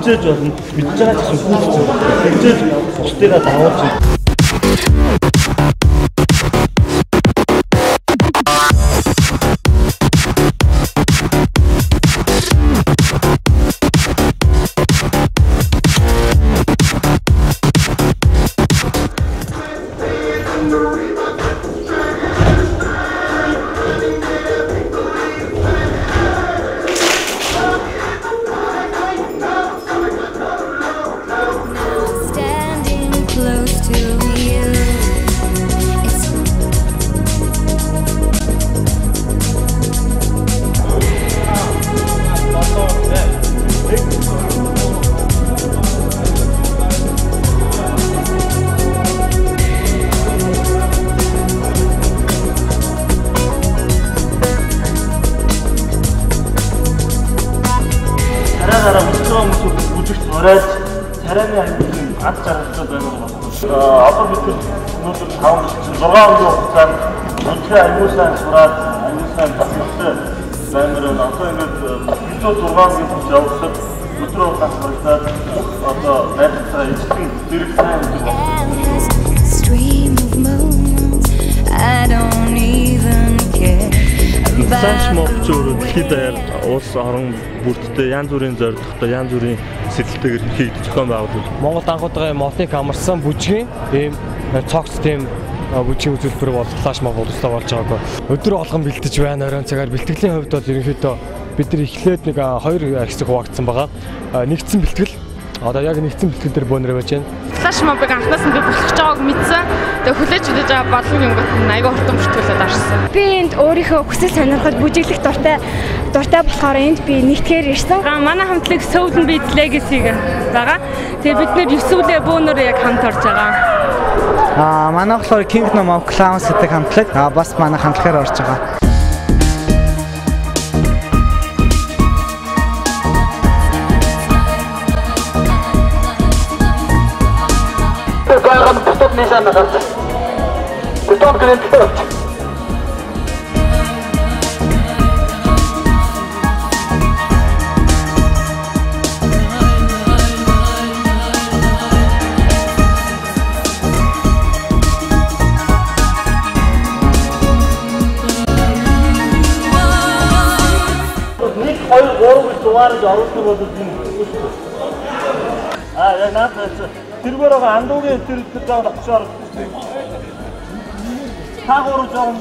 хөгжөөж болно. Мэдж байгаа ч гэсэн хөгжөөж бусдыгаа давуулж царайны аймгийн ад жаргалтай байгаа байна. Одоо бид өнөөдөр 5-6 өдрийн хугацаанд өнөөдөр аймгийн сайн сураад аймгийн сайн тасалтай баймаар байна. Одоо ингээд битүү 6 өдрийн хугацаанд явуулсад өдрөө хасагдаад одоо байцаа эцэг зэрэг сайн байна. Санч мовчоор дэлхийд даяар улс орон бүрдтэй янз бүрийн зорилготой янз бүрийн сэтэлтэйгээр хийх зохион байгуулалт. Монгол анхуйдагаа мотыг амарсан бүжгийн ийм цогц тийм бүжгийн үзүүлбэр бол флаш моб боловсрол болж байгааг өдөр болгон бэлтэж байна. Оройн цагаар бэлтгэлийн хувьд бол ерөнхийдөө бид нар эхлээд нэг 2 хэсэг хуваагдсан байгаа. Нэгдсэн бэлтгэл одоо яг нэгдсэн бэлтгэл дээр бөөнөр байж байна. Флаш мобыг анхнаас нь би бүлгэж байгааг мэдсэн. Тэгээ хүлээж үзэж байгаа болон юмгт аяга хурдан бүртгүүлээд арсан. Би энд өөрийнхөө хүсэл сонирхол бүжиглэх дуртай болохоор энд би нэгтгэхээр ирсэн. Манай хамтлаг Soul and Beat Legacy байгаа. Тэгээ бид нэр 9 үлээ бөөнөр яг хамт орж байгаа. Манай болохоор Kingdom of Clowns гэдэг хамтлаг бас манай хамтлагаар орж байгаа. Бутууд нээсэн байгаа. Бутууд гэнэт. Нэг 2 3 дугаарыг оруулах бол энэ. Яг надад тэргээр байгаа андуугийн тэр байгаа очоор таагуур жоон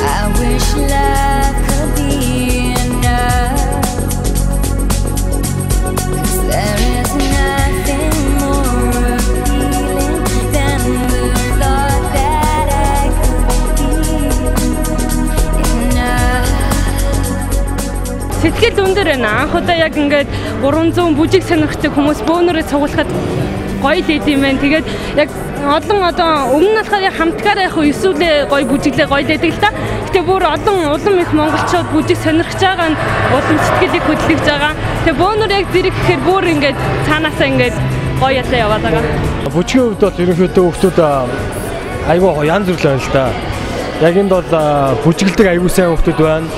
I wish love could be enough 'cause there is nothing more appealing than the thought that I could be enough. Сэтгэл өндөр байна. Анх удаа яг ингээд 300 бүжиг сонирхдаг хүмүүс бөөнөрөө цуглахад гоё л идэм байх. Тэгээд яг олон одоо өмнө нь болохоор яг хамтгаараа яг эсвэл гоё бүжиглээ гоё л идэг л та. Гэтэ бүр олон улам их монголчууд бүжиг сонирхож байгаа нь улам сэтгэлийг хөдөлгөж байгаа. Тэгээ бөөнөр яг зэрэг гэхээр бүр ингээд цаанаасаа ингээд гоё ялаа яваад байгаа. Бүжгийн хувьд бол ерөнхийдөө хүмүүс айгүй янз бүр л байна л да. Яг энд бол бүжиглдэг аюу сайн хүмүүс байна.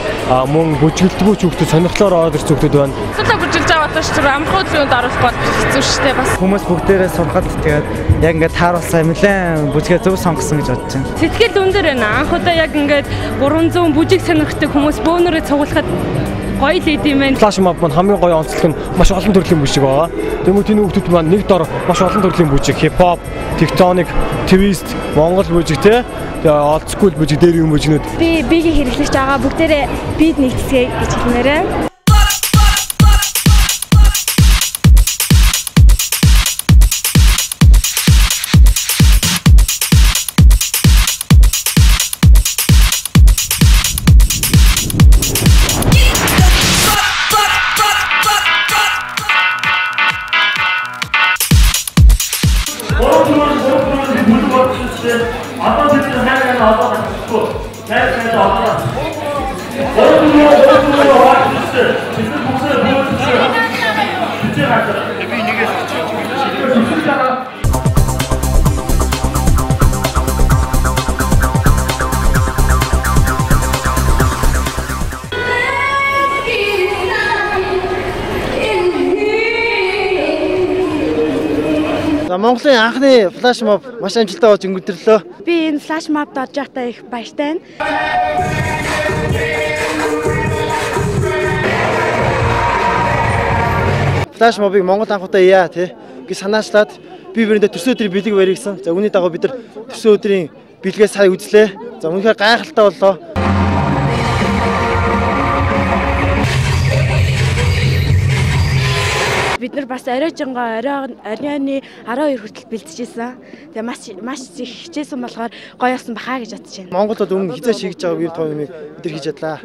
Мөн бүжиглдэггүй хүмүүс сонирхлоор ороод ирсэн хүмүүс байна. Цэцэг бүжиглж байгаа бол ч амархуу зүйлд оруулах бол хэцүү шүү дээ бас. Хүмүүс бүгдээрээ сурахад тэгээд яг ингээд тааруулсан нэлээд бүжгээ зөв сонгосон гэж бодож байна. Сэтгэл өндөр байна. Анх удаа яг ингээд 300 бүжиг сонирхдаг хүмүүс бөөнөрөө цуглахад гоё л идэм байх. Флаш моб маань хамгийн гоё онцлог нь маш олон төрлийн бүжиг байгаа. Тэгмээ тийм хүмүүс маань нэг дор маш олон төрлийн бүжиг, хипхоп, тектоник, твист, монгол бүжиг те. Тэгээ олд скул бүжиг дээр юм бүжигнүүд. Би бигийн хэрэглэж байгаа бүгдээрээ бид нэгтгэе гэж хэлмээрээ. Одоо бид хайрыг одоо хэлчихв. Хайр одоо. Би нэгээс Монголын анхны флашмоб маш амжилттай болж өнгөдөрлөө. Би энэ флашмобд орж байхдаа их баяртай байна. Флашмобыг Монгол анхудаа яа гэж санаачлаад би бирэндээ төрсөн өдрийн бэлэг барьсан. За үүний дагуу бид нар төрсөн өдрийн бэлгээ сая үзлээ. За үнэхээр гайхалтай боллоо. Бид нар бас оройжонгоо оройны 12 хүртэл бэлтжижсэн. Тэгээ маш их хичээсэн болохоор гоё болсон бахаа гэж бодож байна. Монголд өмнө хизээ шийгэж байгаа үеэр том юмыг бид нар хийж чадлаа.